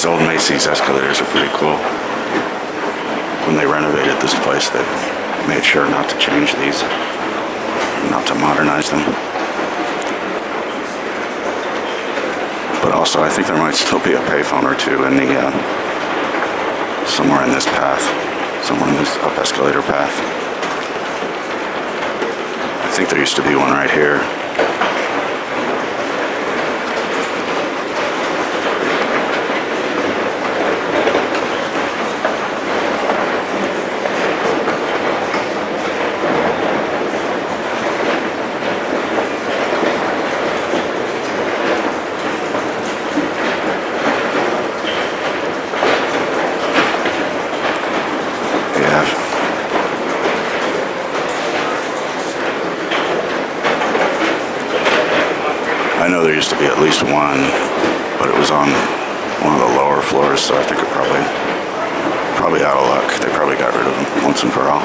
old Macy's escalators are pretty cool. When they renovated this place, they made sure not to change these, not to modernize them. But also, I think there might still be a payphone or two in the, somewhere in this path, somewhere in this up escalator path. I think there used to be one right here. I know there used to be at least one, but it was on one of the lower floors, so I think it probably out of luck. They probably got rid of them once and for all.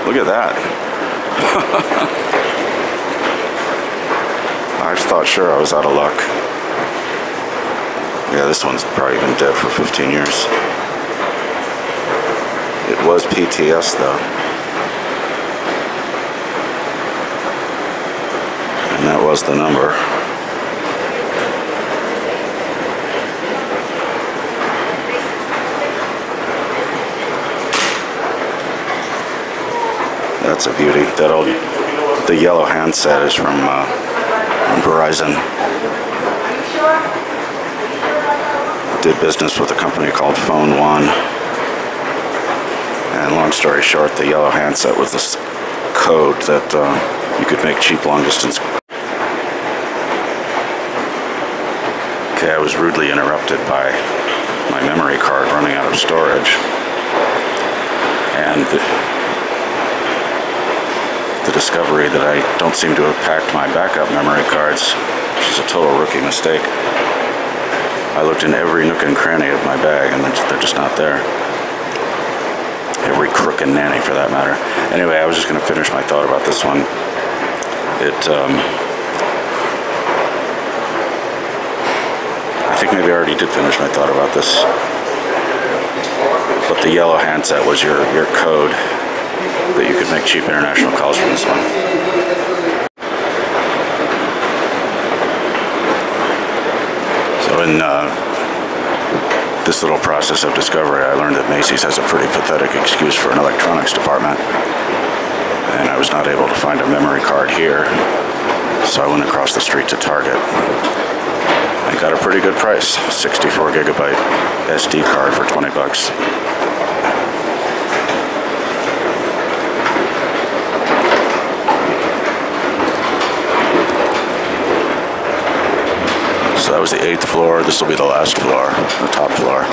Look at that. I just thought, sure, I was out of luck. Yeah, this one's probably been dead for 15 years. It was PTS, though. And that was the number. That's a beauty. That old, the yellow handset is from Verizon. Did business with a company called Phone One. And long story short, the yellow handset was this code that you could make cheap long distance. Okay, I was rudely interrupted by my memory card running out of storage. And the discovery that I don't seem to have packed my backup memory cards, which is a total rookie mistake. I looked in every nook and cranny of my bag and they're just not there. Every crook and nanny for that matter. Anyway, I was just going to finish my thought about this one. I think maybe I already did finish my thought about this. But the yellow handset was your code that you could make cheap international calls from this one. So in this little process of discovery, I learned that Macy's has a pretty pathetic excuse for an electronics department. And I was not able to find a memory card here, so I went across the street to Target. I got a pretty pretty good price. 64 gigabyte SD card for 20 bucks. So that was the 8th floor. This will be the last floor, the top floor.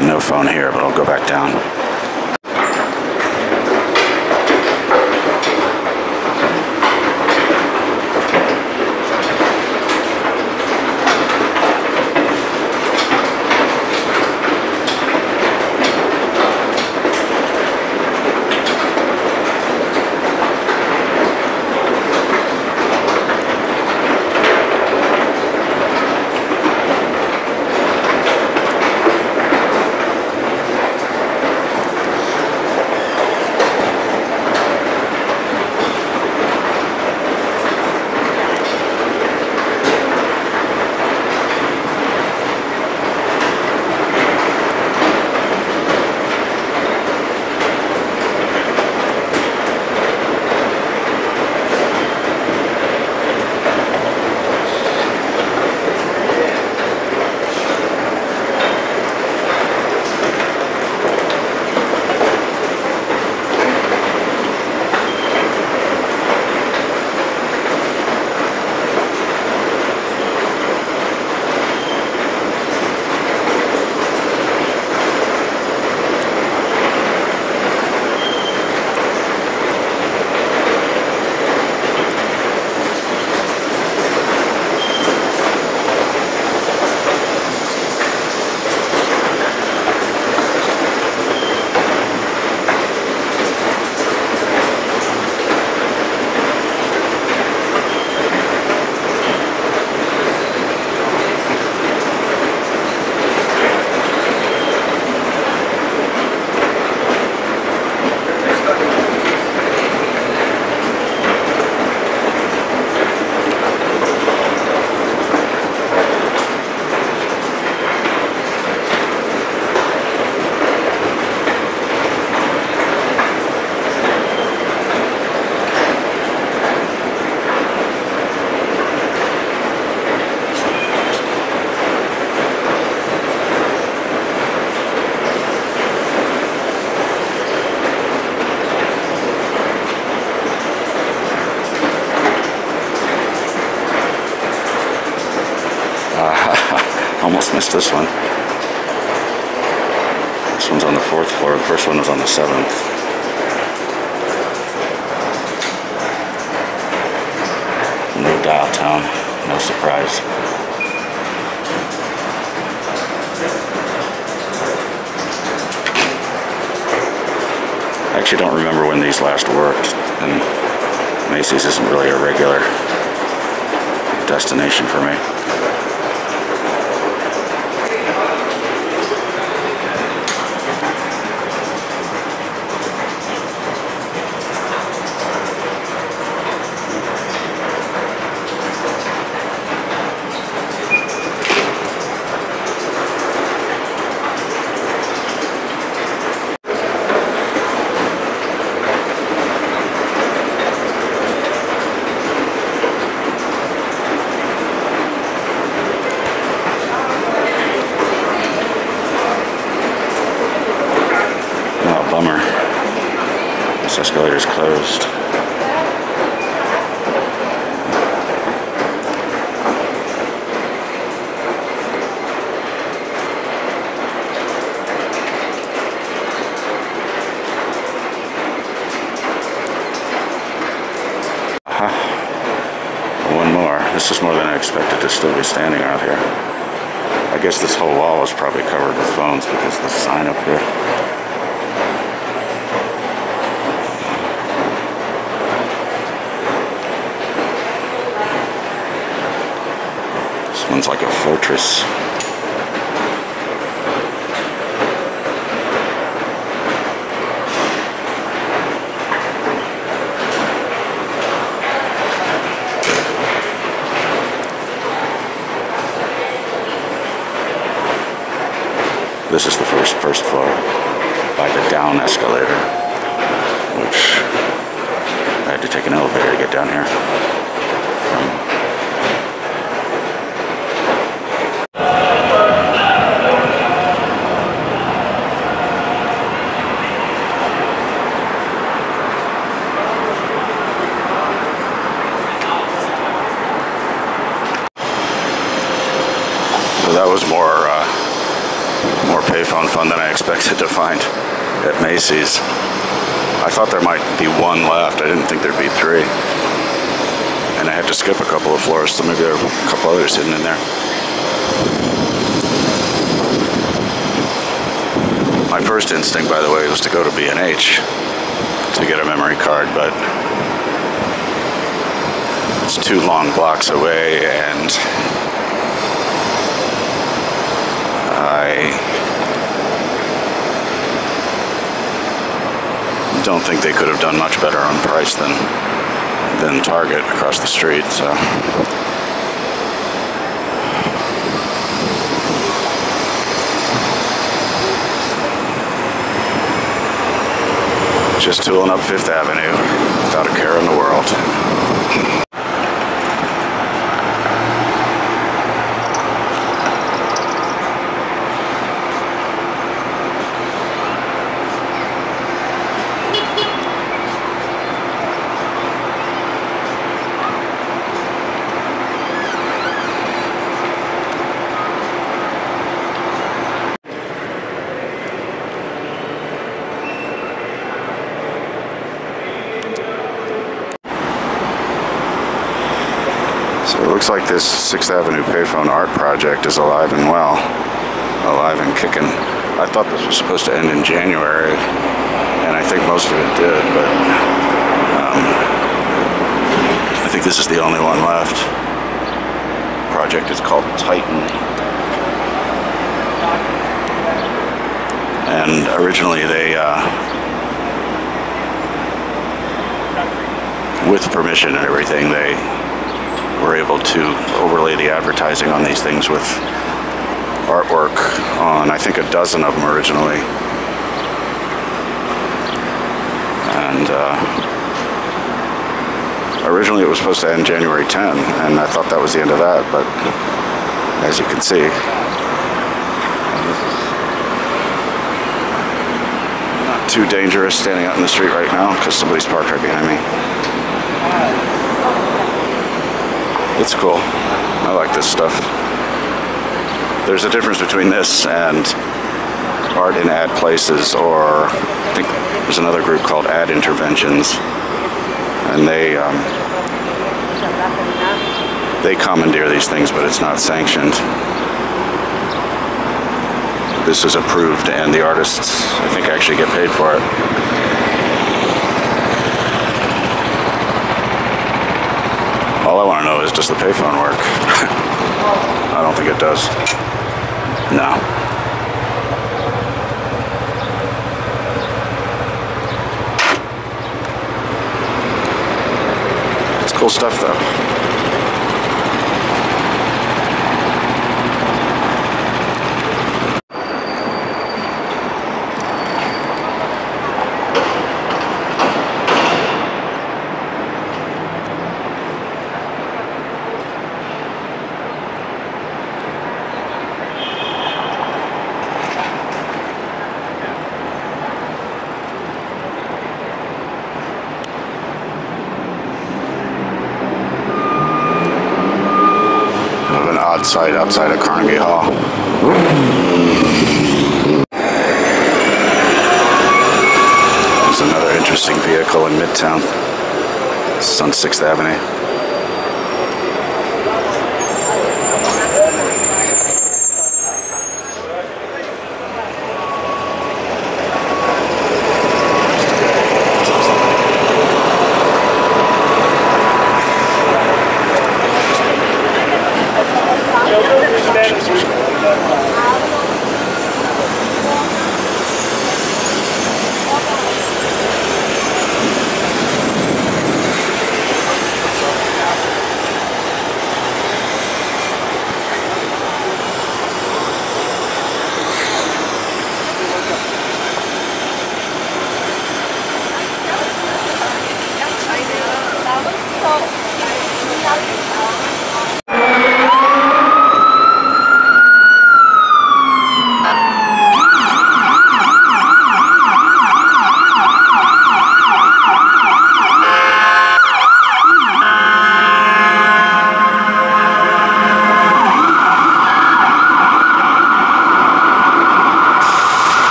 No phone here, but I'll go back down. Almost missed this one. This one's on the 4th floor. The first one was on the 7th. No dial tone. No surprise. I actually don't remember when these last worked, and Macy's isn't really a regular destination for me. Escalators closed. One more. This is more than I expected to still be standing out here. I guess this whole wall is probably covered with phones because of the sign up here. This one's like a fortress. This is the first floor by the down escalator, which I had to take an elevator to get down here. So that was more payphone fun than I expected to find at Macy's. I thought there might be one left. I didn't think there'd be three. And I had to skip a couple of floors, so maybe there are a couple others hidden in there. My first instinct, by the way, was to go to B&H to get a memory card, but it's 2 long blocks away, and I don't think they could have done much better on price than Target across the street, so just tooling up 5th Avenue without a care in the world. So it looks like this 6th Avenue payphone art project is alive and well, alive and kicking. I thought this was supposed to end in January, and I think most of it did, but I think this is the only one left. The project is called Titan. And originally they, with permission and everything, they were able to overlay the advertising on these things with artwork on, I think, a dozen of them originally. And originally it was supposed to end January 10, and I thought that was the end of that, but as you can see, not too dangerous standing out in the street right now because somebody's parked right behind me. It's cool. I like this stuff. There's a difference between this and art in ad places, or I think there's another group called Ad Interventions, and they commandeer these things, but it's not sanctioned. This is approved, and the artists, I think, actually get paid for it. All I want to know is, does the payphone work? I don't think it does. No. It's cool stuff, though. Site outside of Carnegie Hall. There's another interesting vehicle in Midtown. This is on 6th Avenue.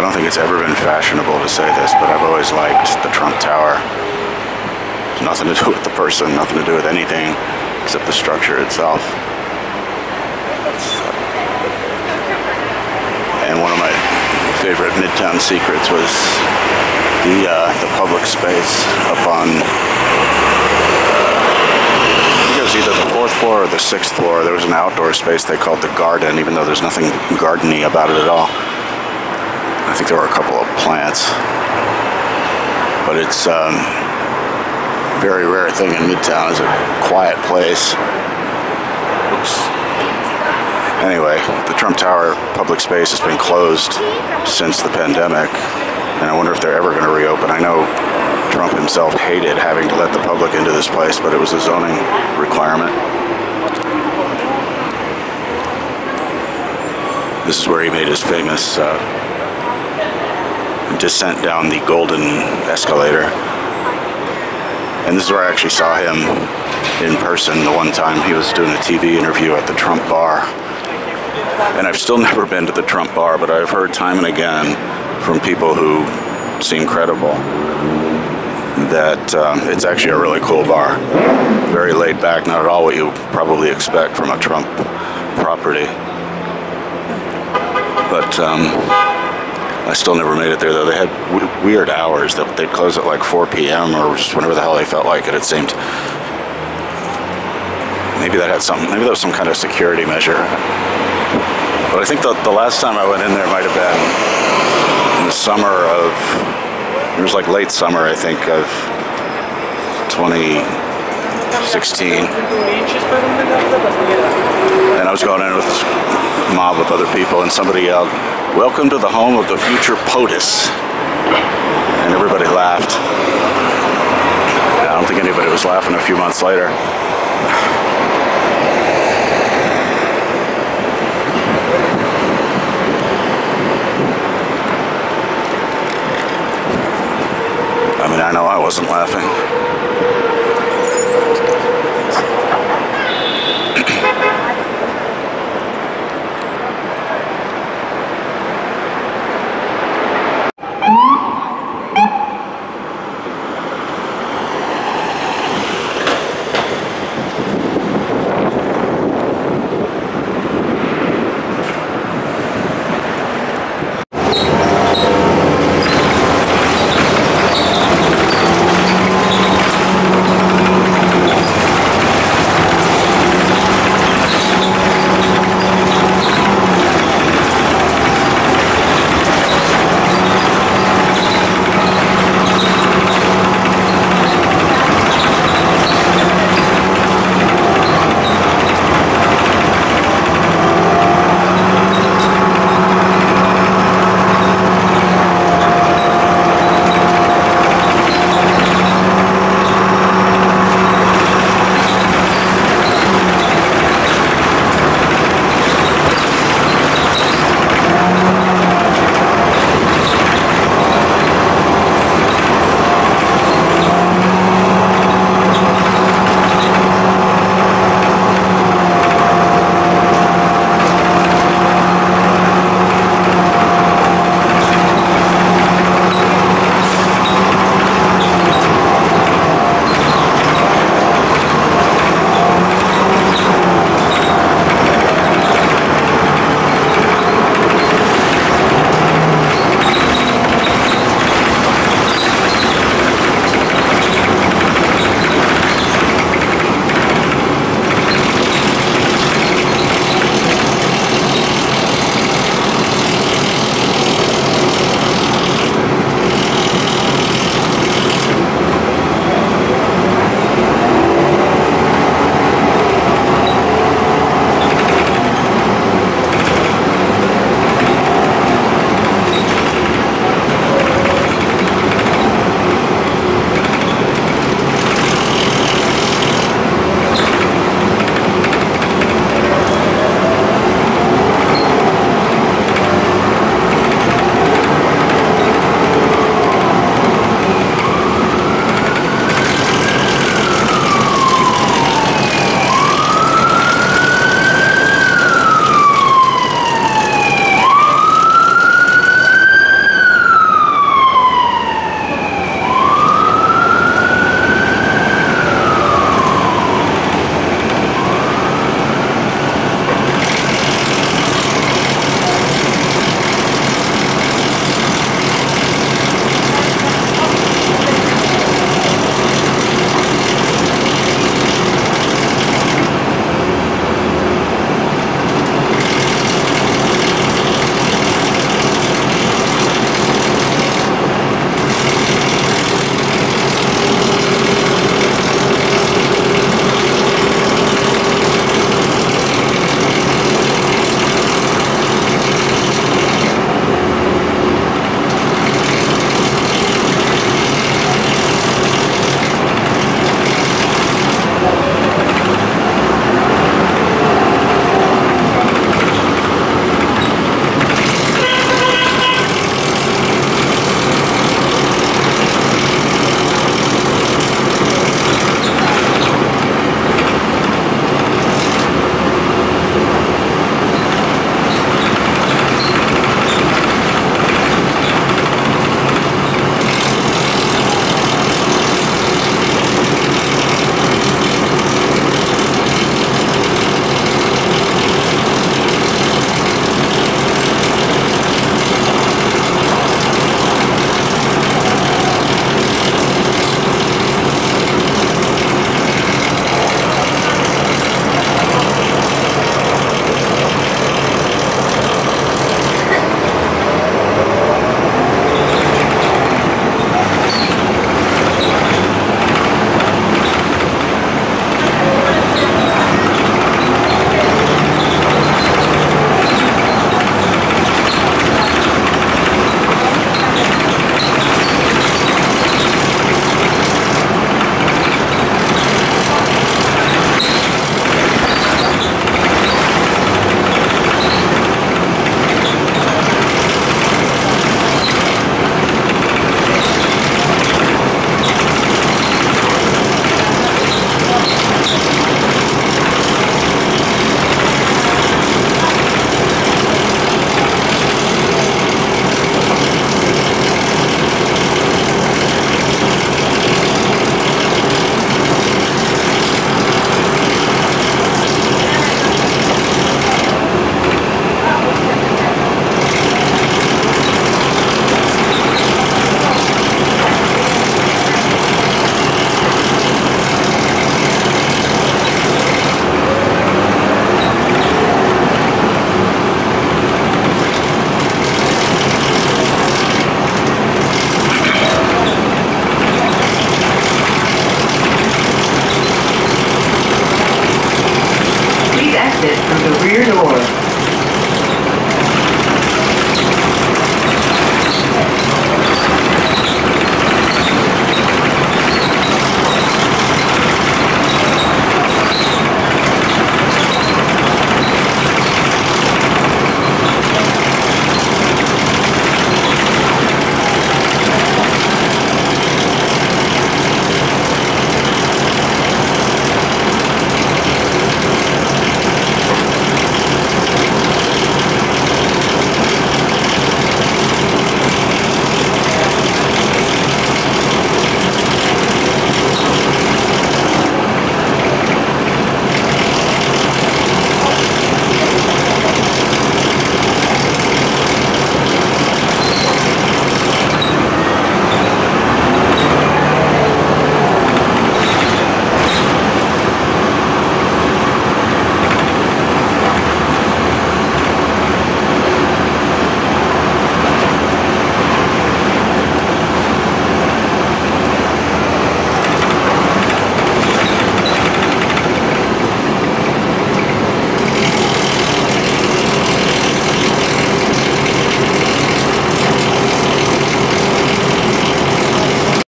don't think it's ever been fashionable to say this, but I've always liked the Trump Tower. It's nothing to do with the person, nothing to do with anything except the structure itself. And one of my favorite Midtown secrets was the public space up on, I think it was either the 4th floor or the 6th floor. There was an outdoor space they called the Garden, even though there's nothing gardeny about it at all. I think there were a couple of plants, but it's very rare thing in Midtown is a quiet place. Oops. Anyway, the Trump Tower public space has been closed since the pandemic, and I wonder if they're ever going to reopen. I know Trump himself hated having to let the public into this place, but it was a zoning requirement. This is where he made his famous descent down the golden escalator. And this is where I actually saw him in person the one time he was doing a TV interview at the Trump bar. And I've still never been to the Trump bar, but I've heard time and again from people who seem credible that it's actually a really cool bar. Very laid back, not at all what you probably expect from a Trump property. But I still never made it there, though. They had weird hours. That they'd close at like 4 p.m. or just whenever the hell they felt like it, it seemed. Maybe that had something, maybe that was some kind of security measure. But I think the last time I went in there might have been in the summer of, it was like late summer, I think, of 2016. And I was going in with this mob of other people, and somebody yelled, "Welcome to the home of the future POTUS." And everybody laughed. And I don't think anybody was laughing a few months later. I mean, I know I wasn't laughing.